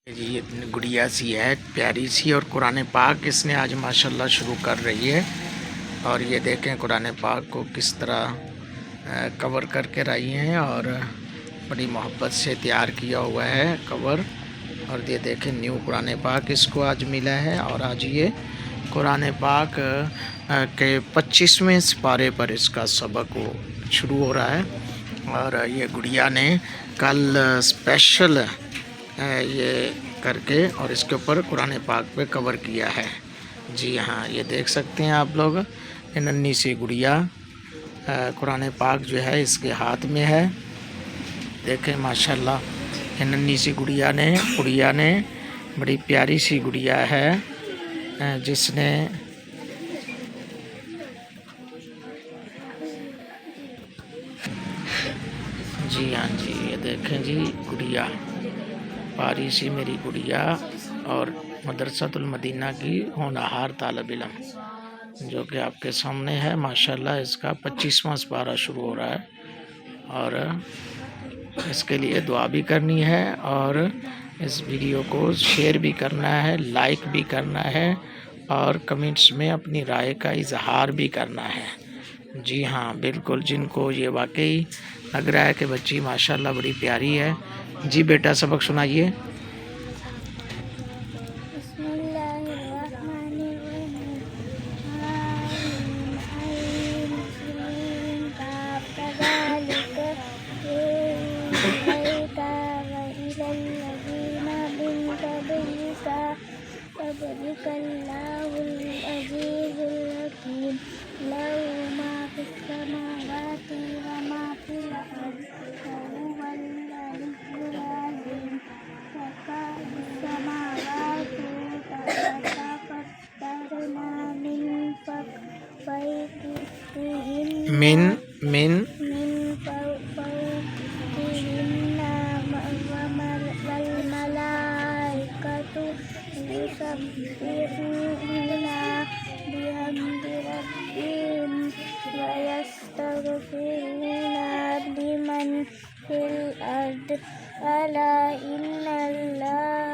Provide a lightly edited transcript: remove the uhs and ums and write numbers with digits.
जी ये गुड़िया सी है प्यारी सी, और कुरान पाक इसने आज माशाल्लाह शुरू कर रही है। और ये देखें कुरान पाक को किस तरह कवर करके लाई हैं, और बड़ी मोहब्बत से तैयार किया हुआ है कवर। और ये देखें न्यू कुरान पाक इसको आज मिला है, और आज ये कुरान पाक के 25वें पारे पर इसका सबक वो शुरू हो रहा है। और ये गुड़िया ने कल स्पेशल ये करके और इसके ऊपर कुरान पाक पे कवर किया है। जी हाँ, ये देख सकते हैं आप लोग, ये नन्ही सी गुड़िया कुरान पाक जो है इसके हाथ में है। देखें माशाल्लाह, ये नन्ही सी गुड़िया ने बड़ी प्यारी सी गुड़िया है जिसने जी हाँ जी, ये देखें जी गुड़िया, प्यारी सी मेरी गुड़िया, और मदरसातुल मदीना की होनहार तालिब इल्म जो कि आपके सामने है। माशाल्लाह इसका 25वां पारा शुरू हो रहा है, और इसके लिए दुआ भी करनी है, और इस वीडियो को शेयर भी करना है, लाइक भी करना है, और कमेंट्स में अपनी राय का इजहार भी करना है। जी हाँ बिल्कुल, जिनको ये वाकई लग रहा है कि बच्ची माशाल्लाह बड़ी प्यारी है। जी बेटा सबक सुनाइए। मिन अला इन्नल्लाह